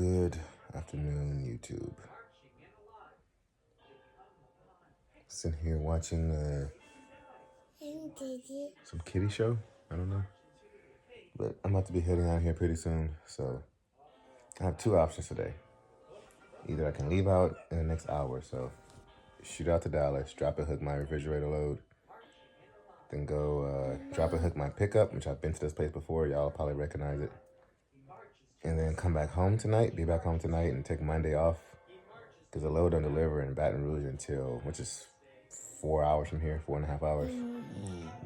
Good afternoon, YouTube. Sitting here watching some kitty show. I don't know. But I'm about to be heading out here pretty soon. So I have two options today. Either I can leave out in the next hour or so, shoot out to Dallas, drop and hook my refrigerator load, then go drop and hook my pickup, which I've been to this place before. Y'all probably recognize it. And then come back home tonight, be back home tonight and take Monday off. Because the load don't deliver in Baton Rouge until, which is 4 hours from here, 4.5 hours.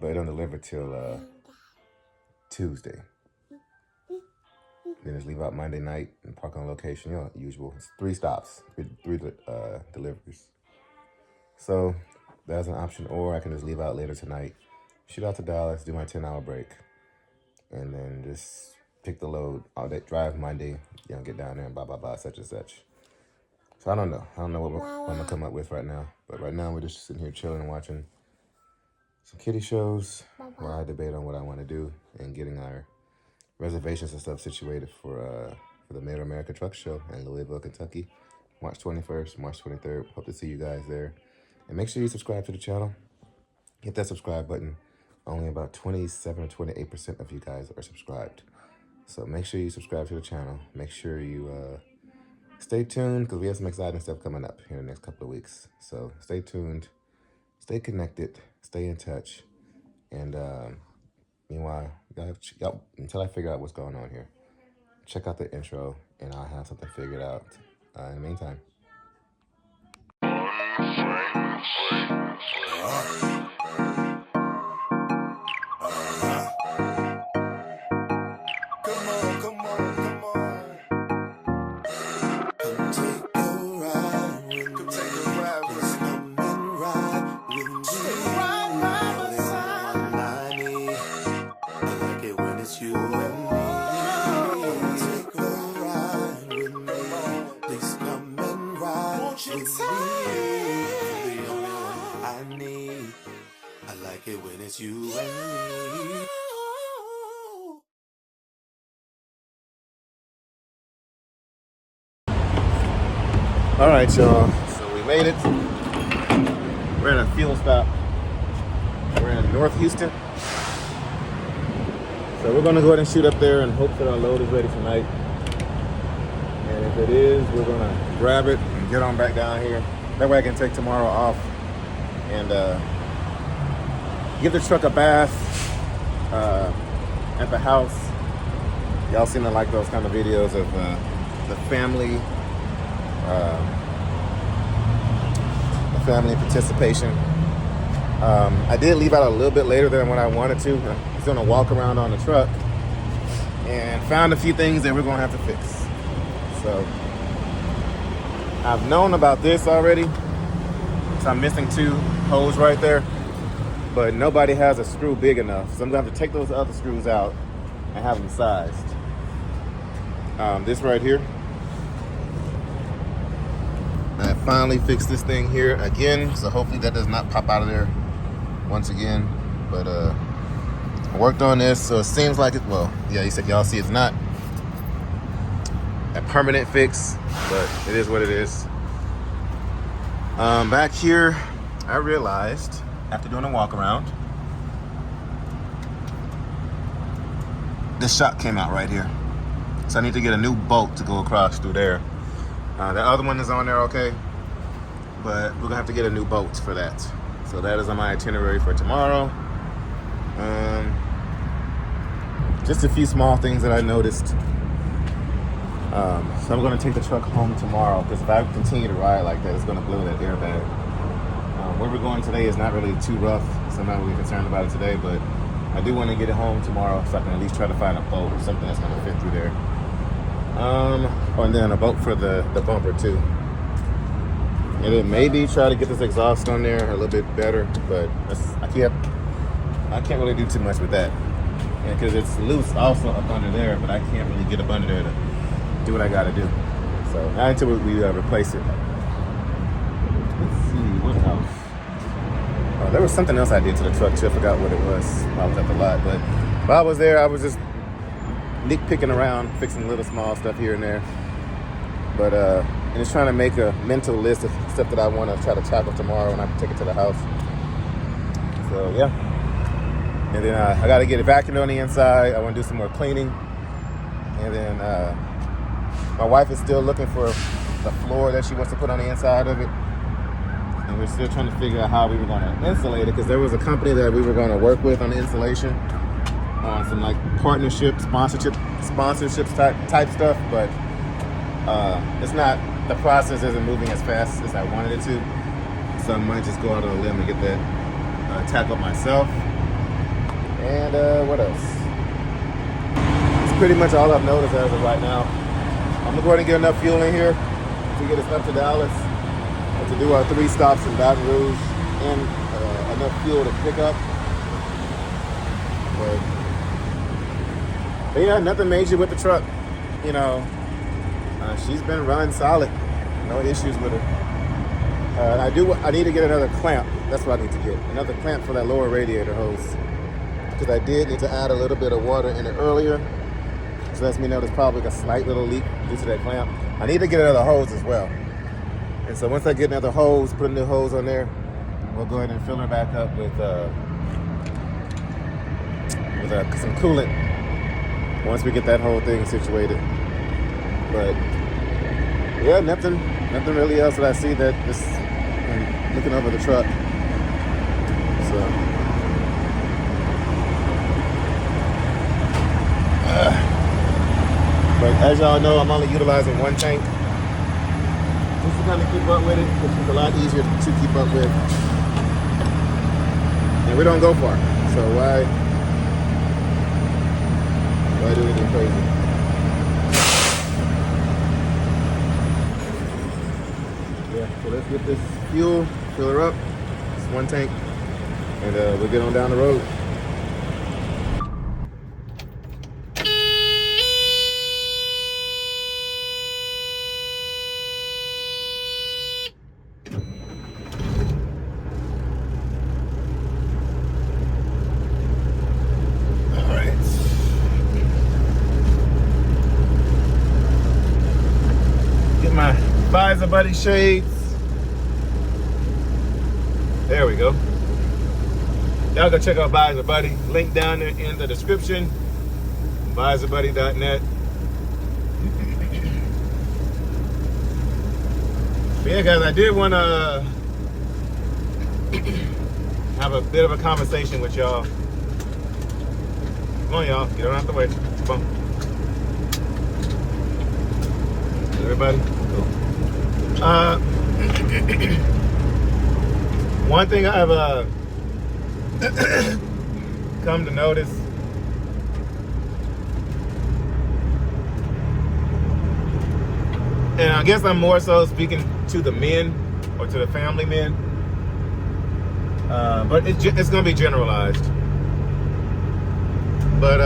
But it don't deliver till Tuesday. Then just leave out Monday night and park on location, you know, usual. It's 3 stops, three deliveries. So that's an option, or I can just leave out later tonight, shoot out to Dallas, do my 10-hour break, and then just pick the load all day, drive Monday, you know, get down there and blah, blah, blah, such and such. So I don't know. I don't know what I'm going to come up with right now. But right now we're just sitting here chilling and watching some kitty shows where I debate on what I want to do and getting our reservations and stuff situated for the Made in America Truck Show in Louisville, Kentucky, March 21st, March 23rd. Hope to see you guys there. And make sure you subscribe to the channel. Hit that subscribe button. Only about 27 or 28% of you guys are subscribed. So make sure you subscribe to the channel. Make sure you stay tuned, because we have some exciting stuff coming up here in the next couple of weeks. So stay tuned, stay connected, stay in touch. And meanwhile, y'all, until I figure out what's going on here, check out the intro and I'll have something figured out in the meantime. It's you and me. All right, y'all. So we made it. We're at a fuel stop. We're in North Houston. So we're gonna go ahead and shoot up there and hope that our load is ready tonight. And if it is, we're gonna grab it and get on back down here. That way I can take tomorrow off and give the truck a bath at the house. Y'all seem to like those kind of videos of the family participation. I did leave out a little bit later than what I wanted to. I was doing a walk around on the truck and found a few things that we're gonna have to fix. So I've known about this already. So I'm missing 2 holes right there. But nobody has a screw big enough. So I'm gonna have to take those other screws out and have them sized. This right here. I finally fixed this thing here again. So hopefully that does not pop out of there once again. But I worked on this, so it seems like it, well, yeah, y'all see it's not a permanent fix, but it is what it is. Back here, I realized, after doing a walk around, this shock came out right here. So I need to get a new bolt to go across through there. The other one is on there okay, but we're gonna have to get a new bolt for that. So that is on my itinerary for tomorrow. Just a few small things that I noticed. So I'm gonna take the truck home tomorrow, because if I continue to ride like that, it's gonna blow that airbag. Where we're going today is not really too rough, so I'm not really concerned about it today, but I do want to get it home tomorrow so I can at least try to find a bolt or something that's going to fit through there. And then a bolt for the bumper too. And then maybe try to get this exhaust on there a little bit better, but I can't really do too much with that. Because it's loose also up under there, but I can't really get up under there to do what I got to do. So not until we replace it. Let's see, what else? Oh, there was something else I did to the truck too. I forgot what it was. I was at the lot, but while I was there, I was just nitpicking around, fixing little small stuff here and there. But I'm just trying to make a mental list of stuff that I want to try to tackle tomorrow when I take it to the house. So yeah. And then I got to get it vacuumed on the inside. I want to do some more cleaning. And then my wife is still looking for the floor that she wants to put on the inside of it. And we're still trying to figure out how we were going to insulate it, because there was a company that we were going to work with on the insulation on some like partnership, sponsorships type stuff, but it's not, the process isn't moving as fast as I wanted it to. So I might just go out on a limb and get that tackled myself. And what else? It's pretty much all I've noticed as of right now. I'm gonna go ahead and get enough fuel in here to get us up to Dallas and to do our 3 stops in Baton Rouge and enough fuel to pick up. But yeah, nothing major with the truck. You know, she's been running solid. No issues with her. I need to get another clamp. That's what I need to get. Another clamp for that lower radiator hose. Because I did need to add a little bit of water in it earlier. So lets me know there's probably a slight little leak due to that clamp. I need to get another hose as well. And so once I get another hose, put a new hose on there, we'll go ahead and fill her back up with some coolant once we get that whole thing situated. But yeah, nothing really else that I see that just looking over the truck. So but as y'all know, I'm only utilizing 1 tank just to kind of keep up with it, which is a lot easier to keep up with. And we don't go far, so why do anything crazy? Yeah, so let's get this fuel, fill her up. It's 1 tank, and we'll get on down the road. My Visor Buddy shades. There we go. Y'all go check out Visor Buddy. Link down there in the description. VisorBuddy.net. But yeah, guys, I did want to have a bit of a conversation with y'all. Come on, y'all. Get on out the way. Come on. Everybody? Cool. One thing I've come to notice, and I guess I'm more so speaking to the men or to the family men, but it's going to be generalized. But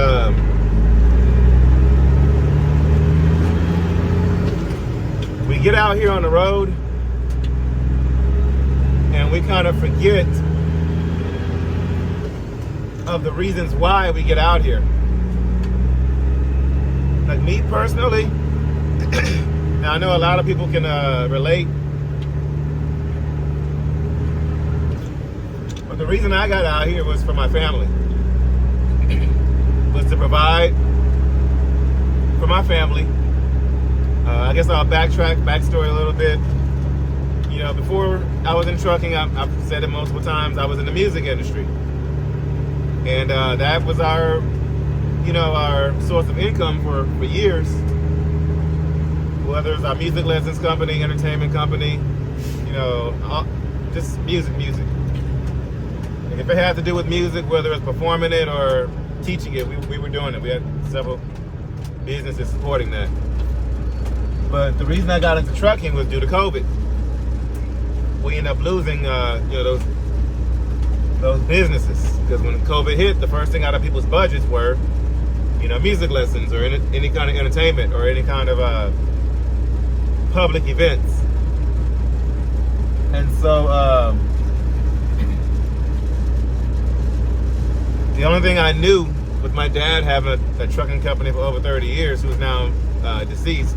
we get out here on the road and we kind of forget of the reasons why we get out here. Like me personally, and I know a lot of people can relate, but the reason I got out here was for my family. Was to provide for my family. I guess I'll backstory a little bit. You know, before I was in trucking, I've said it multiple times, I was in the music industry. And that was our source of income for years. Whether it's our music lessons company, entertainment company, just music. And if it had to do with music, whether it's performing it or teaching it, we were doing it. We had several businesses supporting that. But the reason I got into trucking was due to COVID. We ended up losing, those businesses, because when COVID hit, the first thing out of people's budgets were, music lessons or any kind of entertainment or any kind of public events. And so the only thing I knew, with my dad having a trucking company for over 30 years, who's now deceased,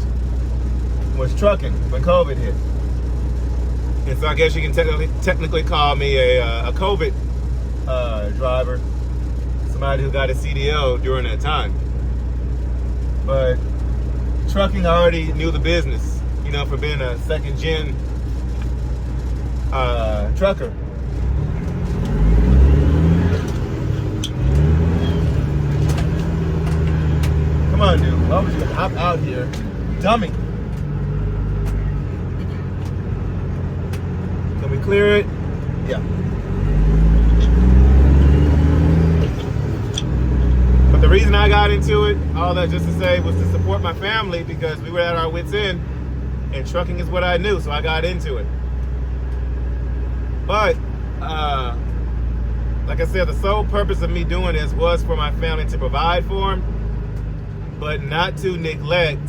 was trucking when COVID hit. And so I guess you can technically call me a COVID driver, somebody who got a CDL during that time. But trucking, I already knew the business, you know, for being a second gen trucker. Come on, dude. Why would you hop out here? Dummy. Can we clear it? Yeah. But the reason I got into it, all that just to say, was to support my family because we were at our wits' end and trucking is what I knew, so I got into it. But, like I said, the sole purpose of me doing this was for my family to provide for them, but not to neglect,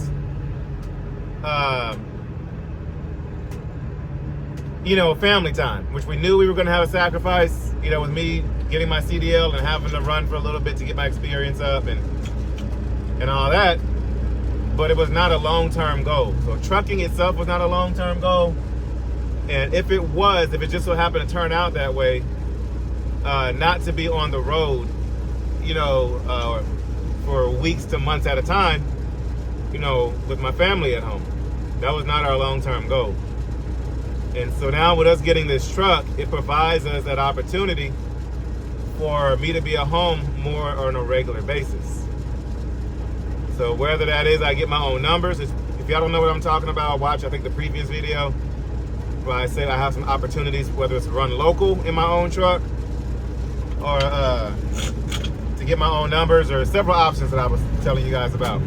you know, family time, which we knew we were going to have a sacrifice, you know, with me getting my CDL and having to run for a little bit to get my experience up and all that. But it was not a long-term goal. So trucking itself was not a long-term goal. And if it was, if it just so happened to turn out that way, not to be on the road, you know, for weeks to months at a time, you know, with my family at home. That was not our long-term goal. And so now with us getting this truck, it provides us that opportunity for me to be at home more on a regular basis. So whether that is I get my own numbers, if y'all don't know what I'm talking about, watch, I think, the previous video where I said I have some opportunities, whether it's to run local in my own truck or to get my own numbers, or several options that I was telling you guys about.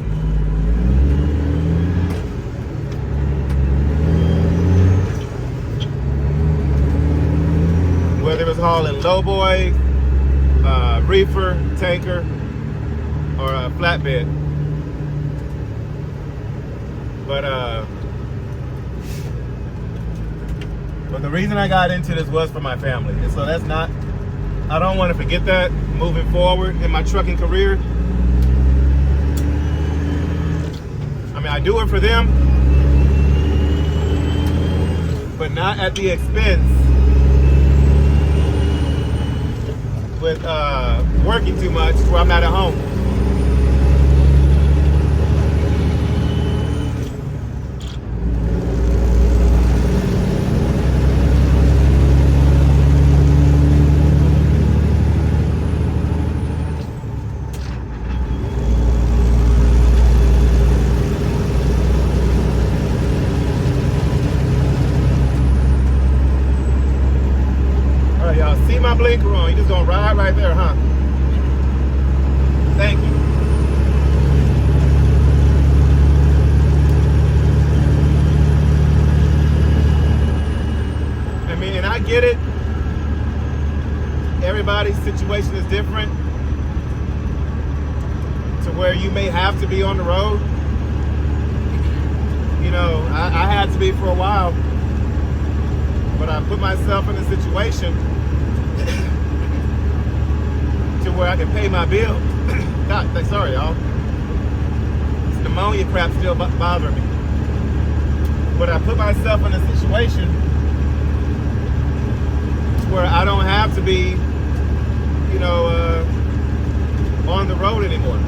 Whether it was hauling lowboy, reefer, tanker, or a flatbed. But the reason I got into this was for my family. And so that's not, I don't want to forget that moving forward in my trucking career. I mean, I do it for them, but not at the expense with working too much where I'm not at home. My blinker on, you just gonna ride right there, huh? Thank you. I mean, and I get it. Everybody's situation is different to where you may have to be on the road. You know, I had to be for a while, but I put myself in a situation to where I can pay my bill. God, sorry, y'all. This pneumonia crap still bothering me. But I put myself in a situation where I don't have to be, you know, on the road anymore.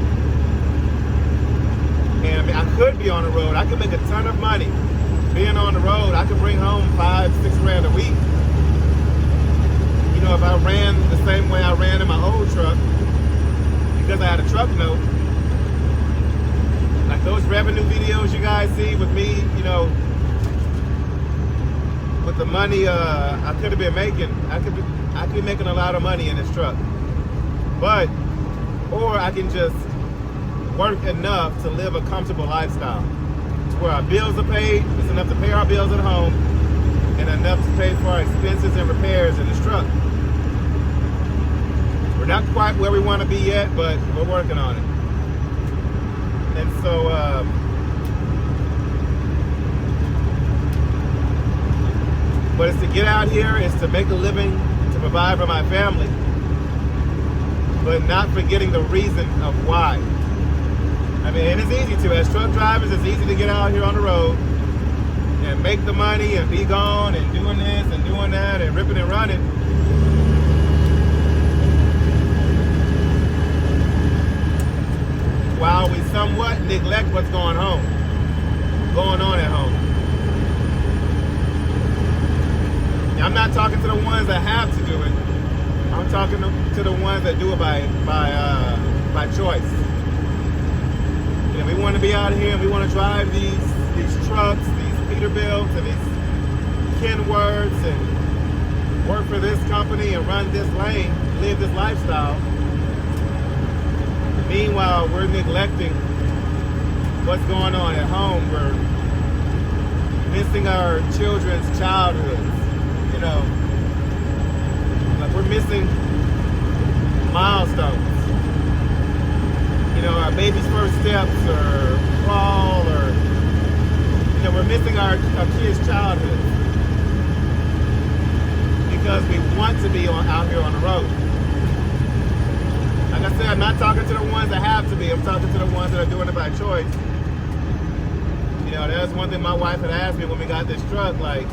And I mean, I could be on the road. I could make a ton of money being on the road. I could bring home $5-6 grand a week. You know, if I ran the same way I ran in my old truck, because I had a truck note, like those revenue videos you guys see with me, you know, with the money I could have been making, I could be making a lot of money in this truck. But, or I can just work enough to live a comfortable lifestyle, to where our bills are paid, it's enough to pay our bills at home, and enough to pay for our expenses and repairs in this truck. We're not quite where we want to be yet, but we're working on it. And so, but it's to get out here, it's to make a living, to provide for my family, but not forgetting the reason of why. I mean, and it's easy to, as truck drivers, it's easy to get out here on the road make the money and be gone and doing this and doing that and ripping and running. While we somewhat neglect what's going on at home. Now, I'm not talking to the ones that have to do it. I'm talking to the ones that do it by choice. You know, we want to be out here and we want to drive these trucks, these Peterbilts and these Kenworths and work for this company and run this lane, live this lifestyle. Meanwhile, we're neglecting what's going on at home. We're missing our children's childhoods. You know, like we're missing milestones. You know, our baby's first steps or crawl or, you know, we're missing our kids' childhood because we want to be out here on the road. Like I said, I'm not talking to the ones that have to be. I'm talking to the ones that are doing it by choice. You know, that's one thing my wife had asked me when we got this truck. Like,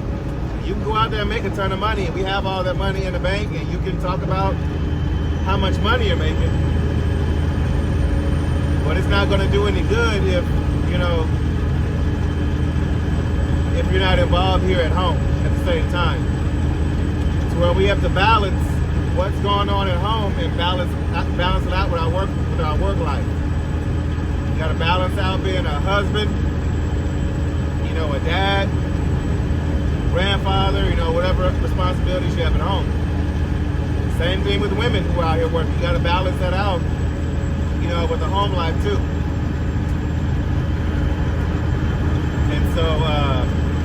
you can go out there and make a ton of money, and we have all that money in the bank, and you can talk about how much money you're making. But it's not going to do any good if, you know, if you're not involved here at home at the same time. It's where we have to balance what's going on at home and balance it out with our work life. You got to balance out being a husband, you know, a dad, grandfather, you know, whatever responsibilities you have at home. Same thing with women who are out here working. You got to balance that out, you know, with the home life too. And so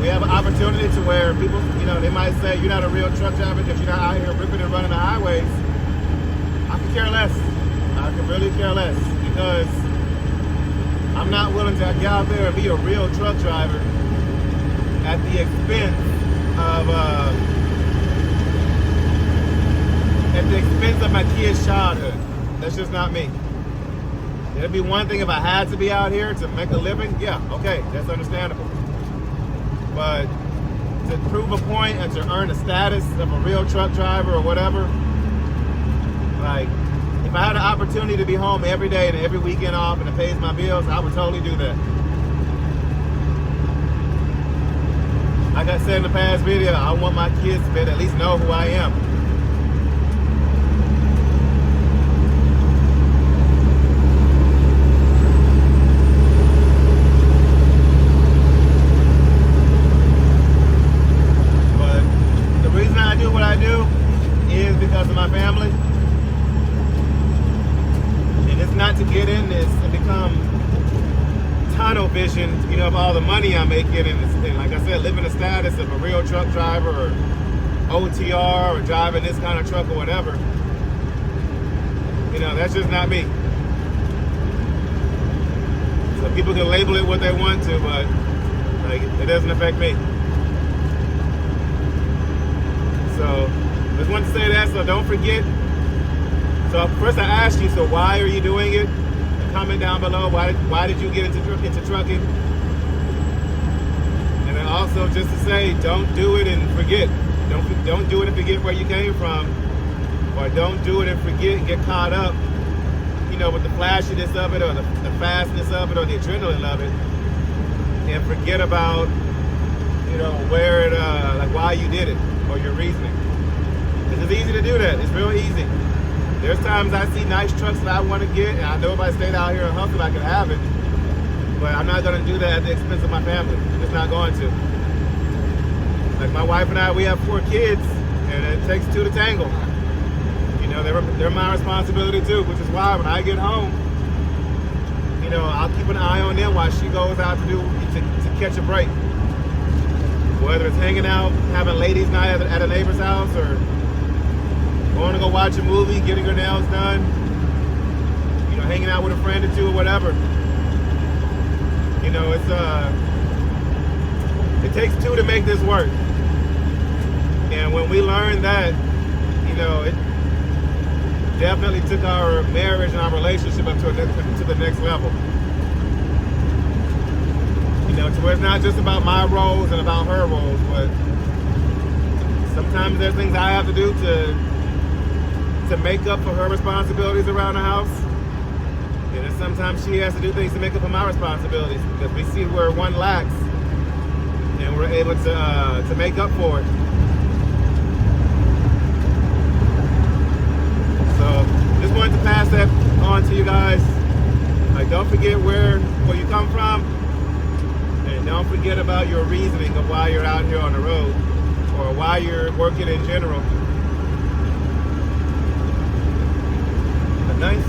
we have an opportunity to where people, you know, they might say you're not a real truck driver because you're not out here ripping and running the highways. I could care less. I could really care less because I'm not willing to get out there and be a real truck driver at the expense of my kids' childhood. That's just not me. It'd be one thing if I had to be out here to make a living. Yeah, okay, that's understandable. But to prove a point and to earn the status of a real truck driver or whatever, like, if I had an opportunity to be home every day and every weekend off and it pays my bills, I would totally do that. Like I said in the past video, I want my kids to at least know who I am. But the reason I do what I do is because of my family. And it's not to get in this and become tunnel vision, you know, of all the money I'm making, and like I said, living the status of a real truck driver or OTR or driving this kind of truck or whatever. You know, that's just not me. So people can label it what they want to, but like it doesn't affect me. So just want to say that, so don't forget. So first I asked you, so why are you doing it? Comment down below, why did you get into trucking? And then also just to say, don't do it and forget. Don't do it and forget where you came from, or don't do it and forget and get caught up, you know, with the flashiness of it or the fastness of it or the adrenaline of it, and forget about, you know, where it, like why you did it or your reasoning. It's easy to do that. It's real easy. There's times I see nice trucks that I want to get, and I know if I stayed out here and hustle, I could have it. But I'm not going to do that at the expense of my family. I'm just not going to. Like my wife and I, we have 4 kids, and it takes 2 to tangle. You know, they're my responsibility too, which is why when I get home, you know, I'll keep an eye on them while she goes out to catch a break. Whether it's hanging out, having ladies' night at a neighbor's house, or going to go watch a movie, getting her nails done, you know, hanging out with a friend or two or whatever. You know, it takes 2 to make this work. And when we learned that, you know, it definitely took our marriage and our relationship up to the next level. You know, to where it's not just about my roles and about her roles, but sometimes there's things I have to do to make up for her responsibilities around the house. And then sometimes she has to do things to make up for my responsibilities, because we see where one lacks and we're able to make up for it. So just wanted to pass that on to you guys. Like, don't forget where you come from, and don't forget about your reasoning of why you're out here on the road, or why you're working in general. A nice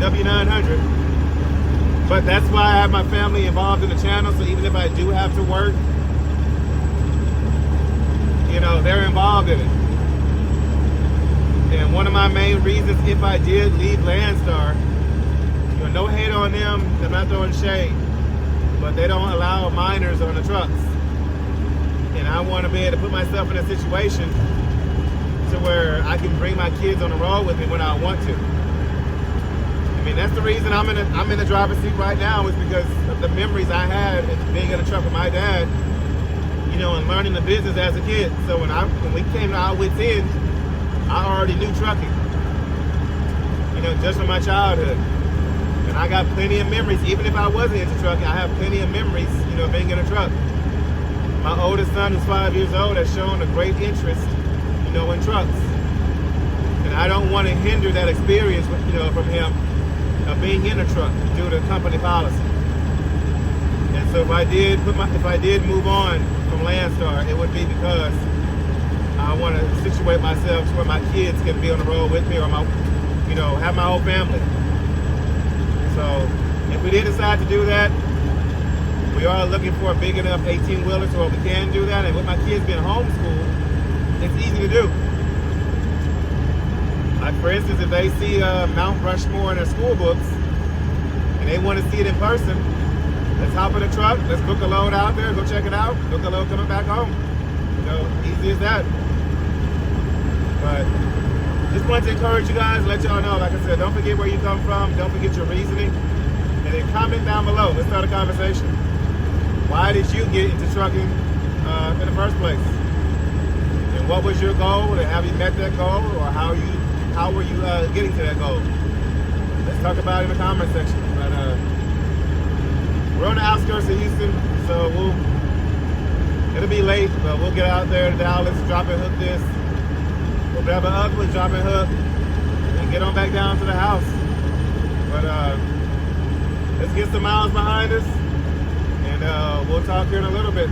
W900. But that's why I have my family involved in the channel, so even if I do have to work, you know, they're involved in it. And one of my main reasons, if I did leave Landstar, you know, no hate on them, they're not throwing shade, but they don't allow minors on the trucks. And I want to be able to put myself in a situation to where I can bring my kids on the road with me when I want to. I mean, that's the reason I'm in the driver's seat right now, is because of the memories I had of being in a truck with my dad, you know, and learning the business as a kid. So when we came to our wits end, I already knew trucking, you know, just from my childhood. And I got plenty of memories. Even if I wasn't into trucking, I have plenty of memories, you know, being in a truck. My oldest son, who's 5 years old, has shown a great interest, you know, in trucks. And I don't want to hinder that experience, you know, from him of being in a truck due to company policy. And so if I did move on from Landstar, it would be because I want to situate myself to where my kids can be on the road with me, or you know, have my whole family. So if we did decide to do that, we are looking for a big enough 18-wheeler so we can do that. And with my kids being homeschooled, it's easy to do. Like, for instance, if they see Mount Rushmore in their school books and they want to see it in person, let's hop in a truck, let's book a load out there, go check it out, book a load coming back home. You know, easy as that. But just wanted to encourage you guys, let y'all know, like I said, don't forget where you come from, don't forget your reasoning, and then comment down below. Let's start a conversation. Why did you get into trucking in the first place? And what was your goal? And have you met that goal? Or how were you getting to that goal? Let's talk about it in the comment section. But we're on the outskirts of Houston, so it'll be late, but we'll get out there to Dallas, drop and hook this. We'll grab an ugly, drop and hook, and get on back down to the house. But let's get some miles behind us, and we'll talk here in a little bit.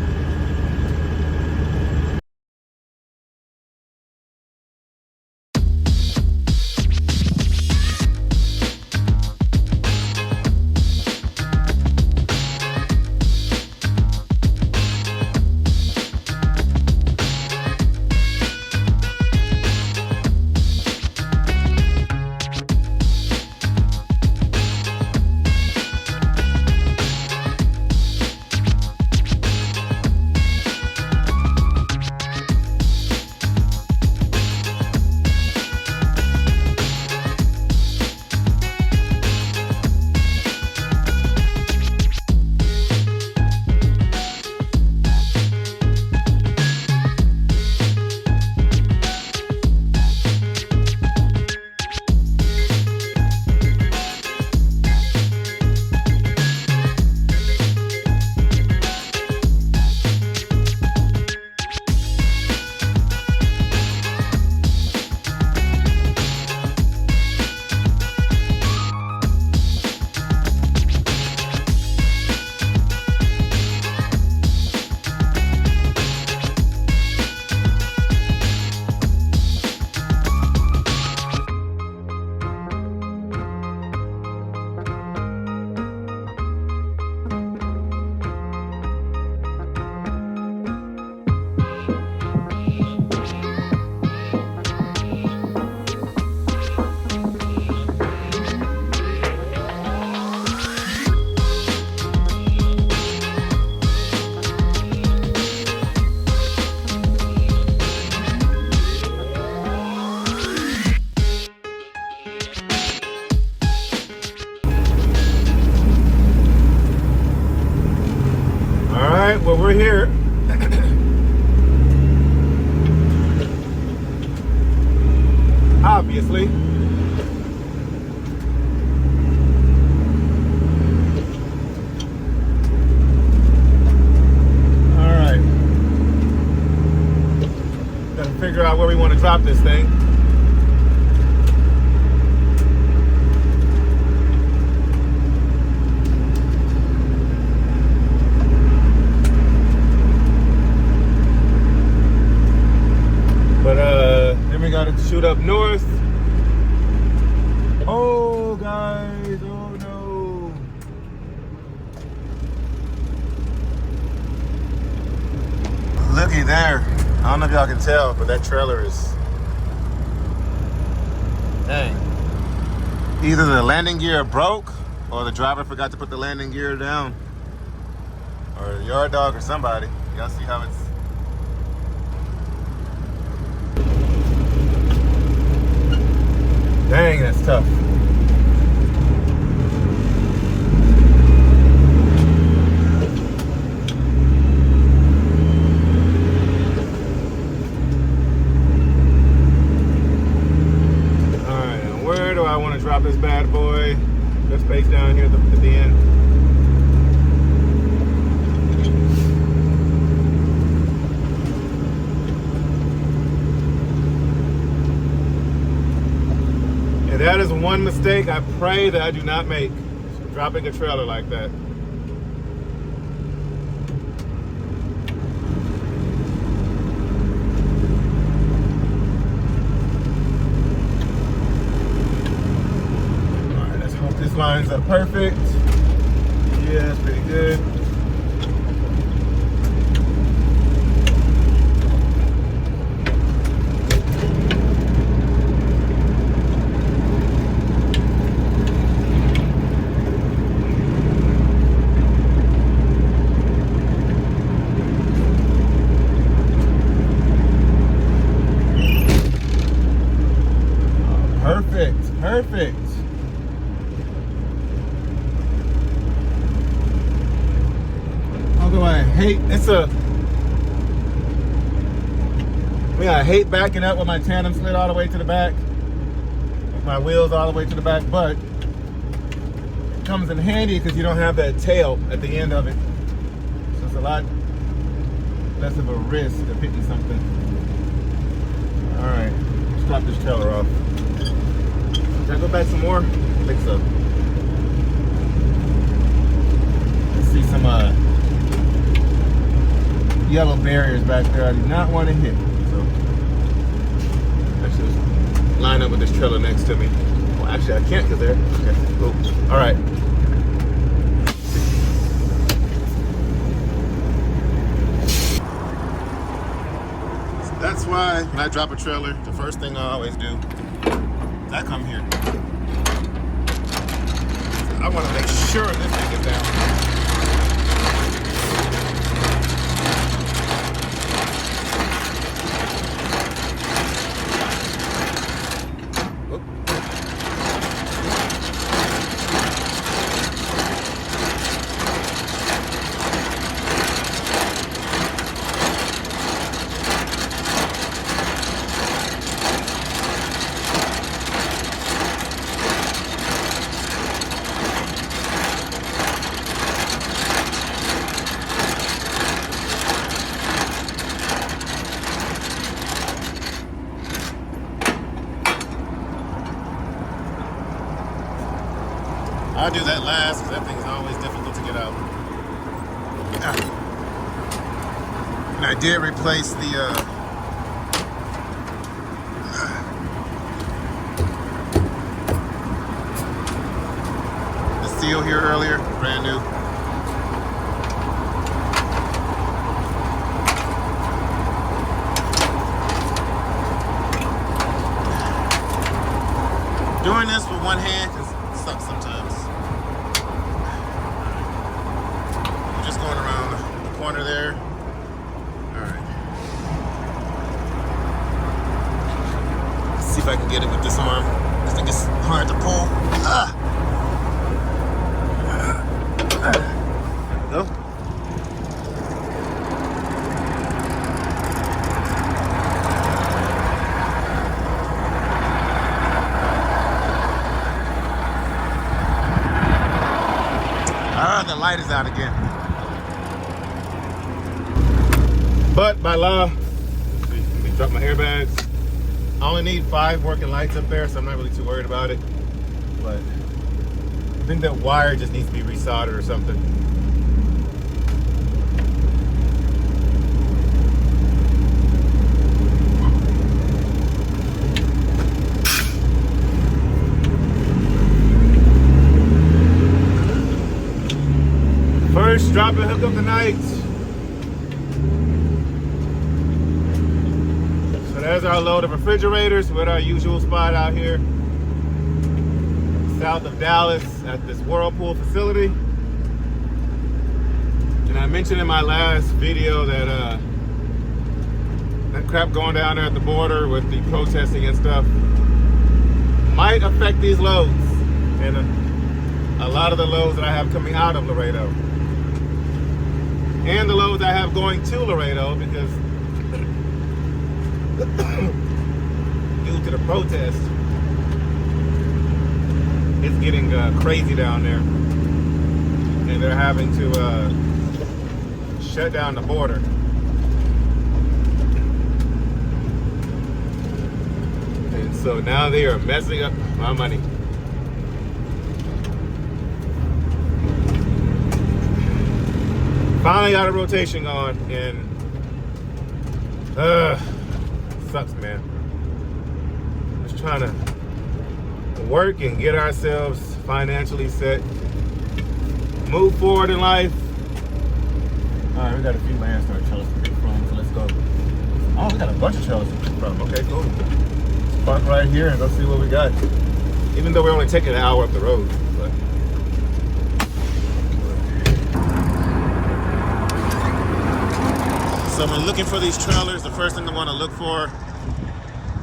Well, we're here. safely. All right. Gotta figure out where we want to drop this thing. Then we gotta shoot up north. Oh, guys, oh no. Looky there. I don't know if y'all can tell, but that trailer is, dang. Either the landing gear broke or the driver forgot to put the landing gear down. Or the yard dog or somebody. Y'all see how it's, dang, that's tough. Alright, and where do I want to drop this bad boy? Just space down here at the end. That is one mistake I pray that I do not make, dropping a trailer like that. All right, let's hope this lines up perfect. Yeah, that's pretty good. Perfect. Although I hate, I hate backing up with my tandem slid all the way to the back, with my wheels all the way to the back, but it comes in handy because you don't have that tail at the end of it. So it's a lot less of a risk of hitting something. All right, let's drop this trailer off. Can I go back some more? I think so. I see some yellow barriers back there I do not want to hit. So I should just line up with this trailer next to me. Well, actually I can't because there. Okay, cool. All right. So that's why when I drop a trailer, the first thing I always do, I come here. I want to make sure this thing is down. Whoop. I'll do that last because that thing is always difficult to get out. And I did replace the seal here earlier, brand new. Doing this with one hand sucks sometimes. I'm just going around the corner there. Alright. Let's see if I can get it with this arm. I think it's hard to pull. There we go. light is out again. But by law, let's see, let me drop my airbags. I only need 5 working lights up there, so I'm not really too worried about it. But I think that wire just needs to be resoldered or something. First drop and hook up tonight. So there's our load of refrigerators with our usual spot out here south of Dallas at this Whirlpool facility. And I mentioned in my last video that that crap going down there at the border with the protesting and stuff might affect these loads and a lot of the loads that I have coming out of Laredo and the loads I have going to Laredo, because due to the protest, it's getting crazy down there, and they're having to shut down the border. And so now they are messing up my money. Finally got a rotation going, and sucks, man. Just trying to work and get ourselves financially set, move forward in life. All right, we got a few LoneStar trailers to pick from, so let's go. Oh, we got a bunch of trailers to pick from. Okay, cool. Let's park right here and go see what we got. Even though we're only taking an hour up the road, but. So when looking for these trailers, the first thing I want to look for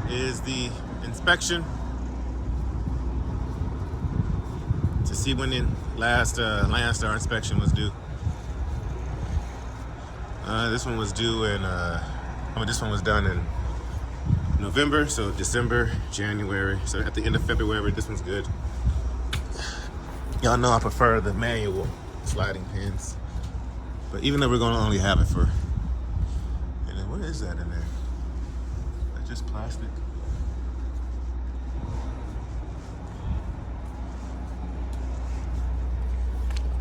is the inspection to see when the last LoneStar inspection was due. This one was due in, this one was done in November, so December, January. So at the end of February, this one's good. Y'all know I prefer the manual sliding pins, but even though we're gonna only have it for, and then what is that in there? That's just plastic.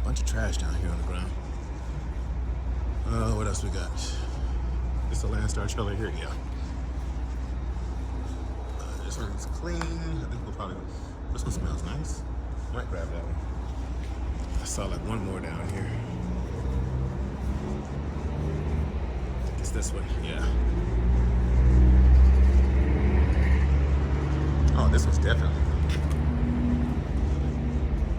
A bunch of trash down here on the ground. What else we got? It's a LoneStar trailer here, yeah. This one's clean. I think we'll probably, this one smells nice. Might grab that one. I saw like one more down here. I think it's this one, yeah. Oh, this one's definitely clean.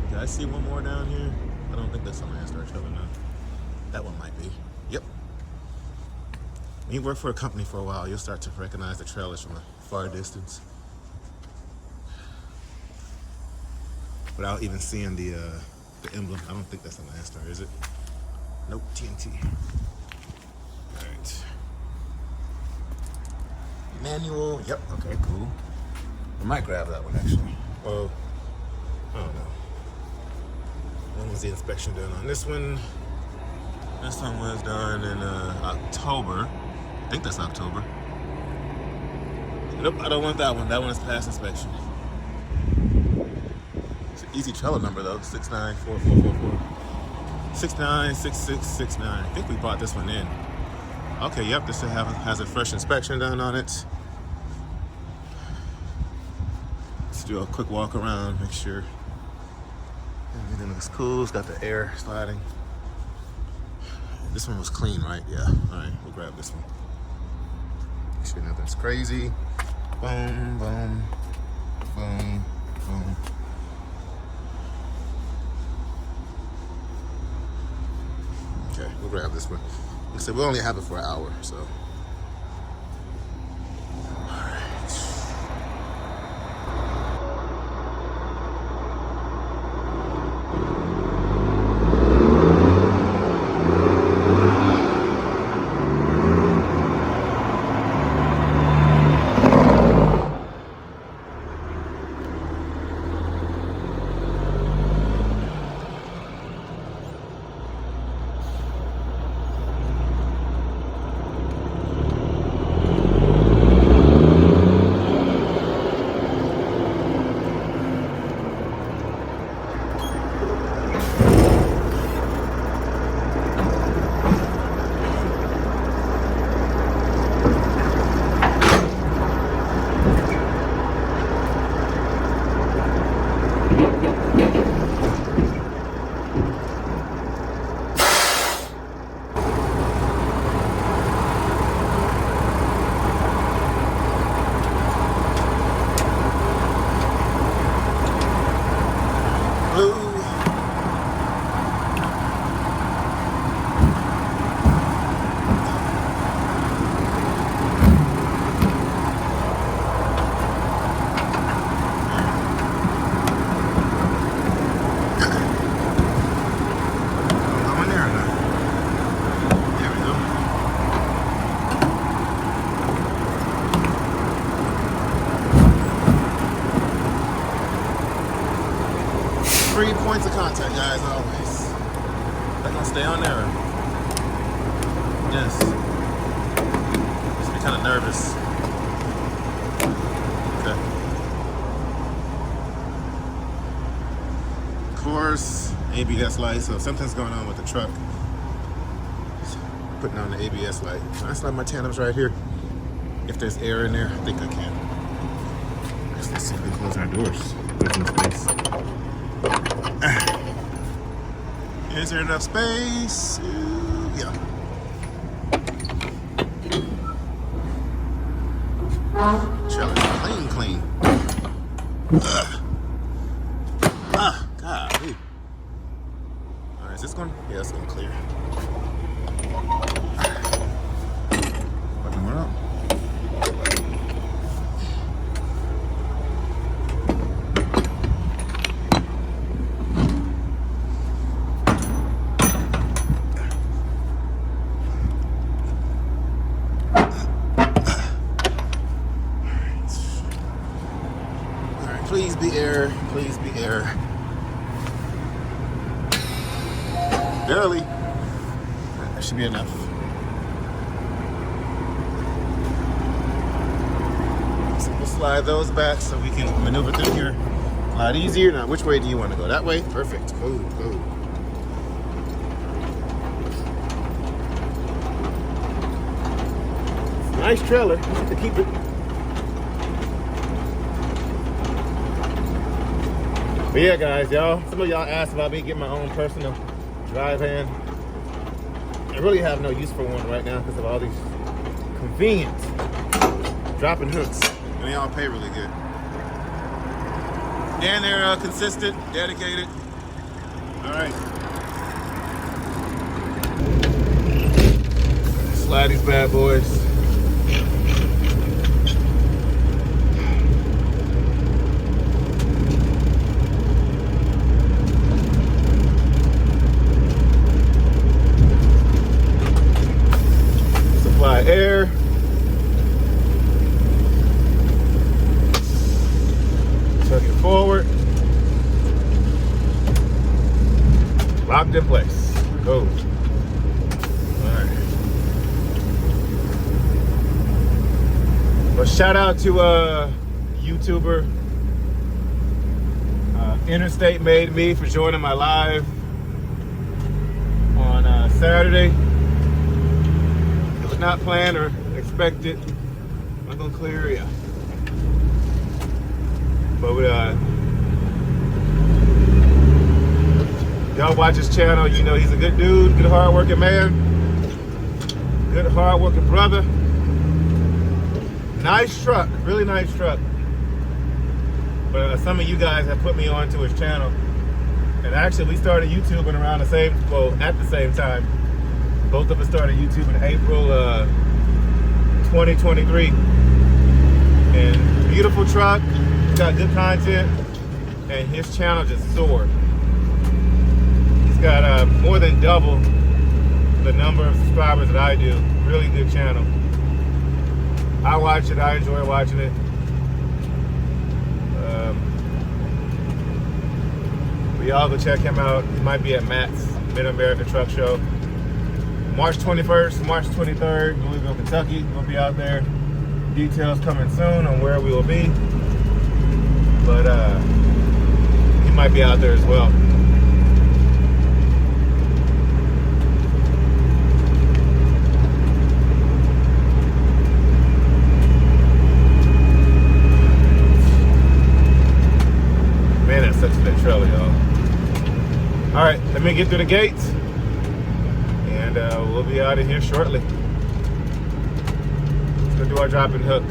Did I see one more down here? I don't think that's a LoneStar trailer now. That one might be. Yep. When you work for a company for a while, you'll start to recognize the trailers from a far distance without even seeing the emblem. I don't think that's a LoneStar, is it? Nope, TNT. All right. Manual. Yep. Okay. Cool. I might grab that one actually. Well, I don't know. When was the inspection done on this one? This one was done in October. I think that's October. Nope, I don't want that one. That one is past inspection. It's an easy trailer number though, 694444. 696669. I think we brought this one in. Okay, yep, this has a fresh inspection done on it. Let's do a quick walk around, make sure everything looks cool. It's got the air sliding. This one was clean, right? Yeah. All right, we'll grab this one. Make sure nothing's crazy. Boom, boom, boom, boom. Okay, we'll grab this one. Like I said, we'll only have it for an hour, so. 3 points of contact, guys, always. They're gonna stay on there. Yes. Just be kind of nervous. Okay. Of course, ABS light, so if something's going on with the truck, putting on the ABS light. I slide my tandems right here. If there's air in there, I think I can. Let's see if we close our doors. There's no space. Is there enough space? Yeah. Trailer's clean. God. Alright, is this one? Yeah, it's gonna clear. Fucking one up. Please be air. Please be air. Barely. That should be enough. So we'll slide those back so we can maneuver through here a lot easier. Now, which way do you want to go? That way? Perfect. Cool. Nice trailer. To keep it. But yeah, guys, some of y'all asked about me getting my own personal drive hand. I really have no use for one right now because of all these convenient dropping hooks. And they all pay really good. And they're consistent, dedicated. All right. Slide these bad boys. Air. Tuck it forward. Locked in place. Go. Alright. Well, shout out to YouTuber Interstate Made Me for joining my live on Saturday. Not planned or expected. I'm gonna clear, yeah. But y'all watch his channel, you know he's a good dude, good hard-working man, good hard-working brother. Nice truck, really nice truck. But some of you guys have put me onto his channel, and actually we started YouTubing around at the same time. Both of us started YouTube in April 2023. And beautiful truck, got good content, and his channel just soared. He's got more than double the number of subscribers that I do. Really good channel. I watch it, I enjoy watching it. We all go check him out. He might be at Matt's Mid-America Truck Show. March 21st, March 23rd, Louisville, Kentucky. We'll be out there. Details coming soon on where we will be. But he might be out there as well. Man, that's such a good trailer, y'all. All right, let me get through the gates. And we'll be out of here shortly. Let's go do our drop and hook.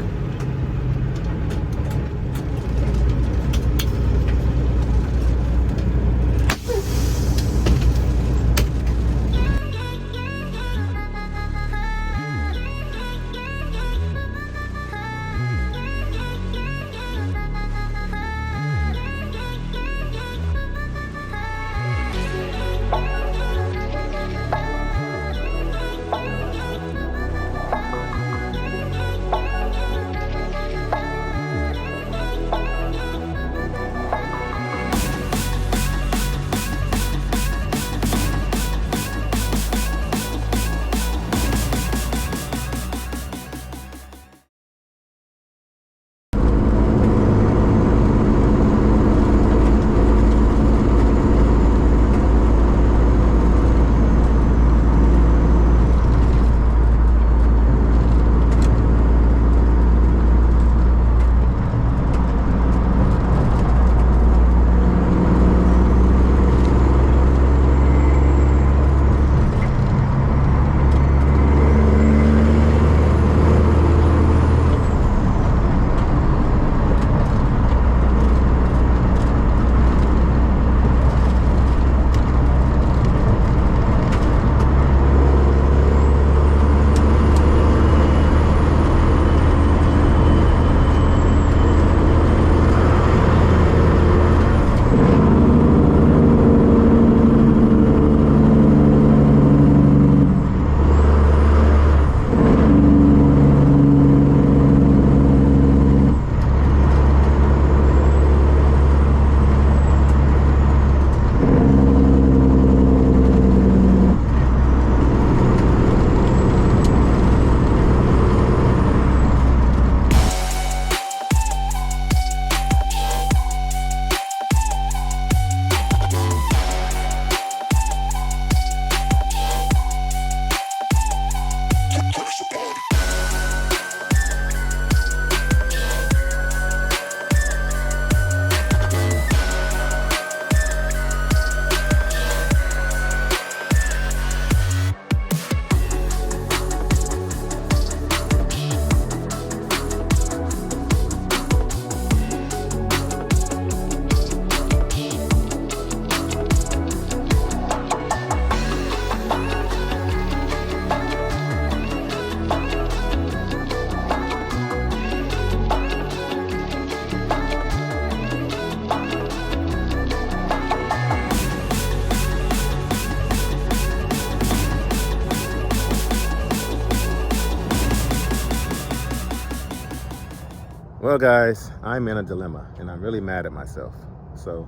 Well, guys, I'm in a dilemma, and I'm really mad at myself. So,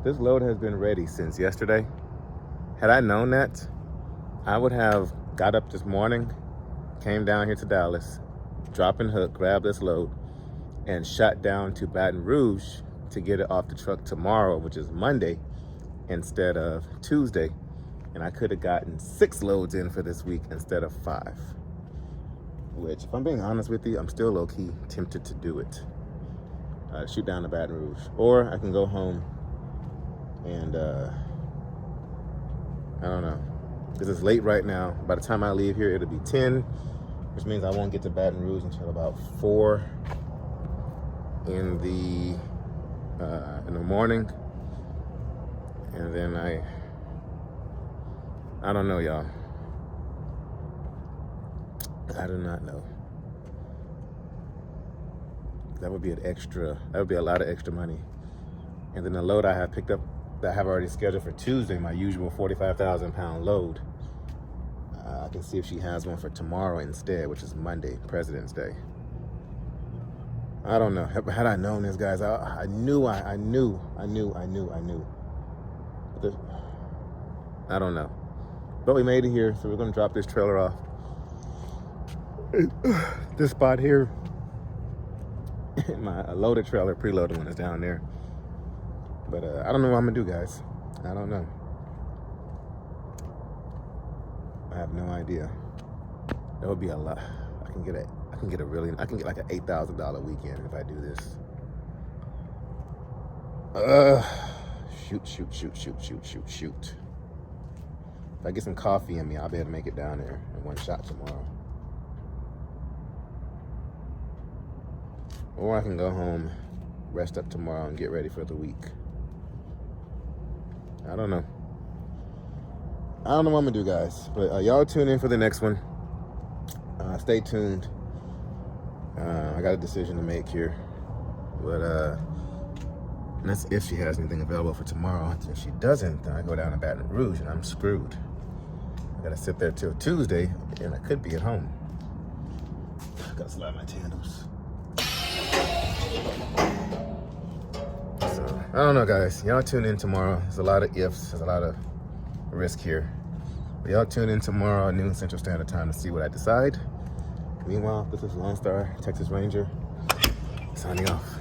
this load has been ready since yesterday. Had I known that, I would have got up this morning, came down here to Dallas, drop and hook, grabbed this load, and shot down to Baton Rouge to get it off the truck tomorrow, which is Monday, instead of Tuesday. And I could have gotten 6 loads in for this week instead of 5. Which, if I'm being honest with you, I'm still low-key tempted to do it. Shoot down to Baton Rouge. Or I can go home and, I don't know. Because it's late right now. By the time I leave here, it'll be 10, which means I won't get to Baton Rouge until about 4 in the morning. And then I don't know, y'all. I do not know. That would be a lot of extra money. And then the load I have picked up that I have already scheduled for Tuesday, my usual 45,000 pound load. I can see if she has one for tomorrow instead, which is Monday, President's Day. I don't know. Had I known this, guys, I knew. I don't know. But we made it here, so we're gonna drop this trailer off. This spot here, my loaded trailer, preloaded one is down there. But I don't know what I'm gonna do, guys. I don't know. I have no idea. That would be a lot. I can get like an $8,000 weekend if I do this. Shoot. If I get some coffee in me, I'll be able to make it down there in one shot tomorrow. Or I can go home, rest up tomorrow, and get ready for the week. I don't know. I don't know what I'm gonna do, guys. But y'all tune in for the next one. Stay tuned. I got a decision to make here. But that's if she has anything available for tomorrow. If she doesn't, then I go down to Baton Rouge and I'm screwed. I gotta sit there till Tuesday, and I could be at home. I gotta slide my tandems. So, I don't know, guys. Y'all tune in tomorrow. There's a lot of ifs. There's a lot of risk here. But y'all tune in tomorrow at noon Central Standard Time to see what I decide. Meanwhile, this is LoneStarTexasRanger signing off.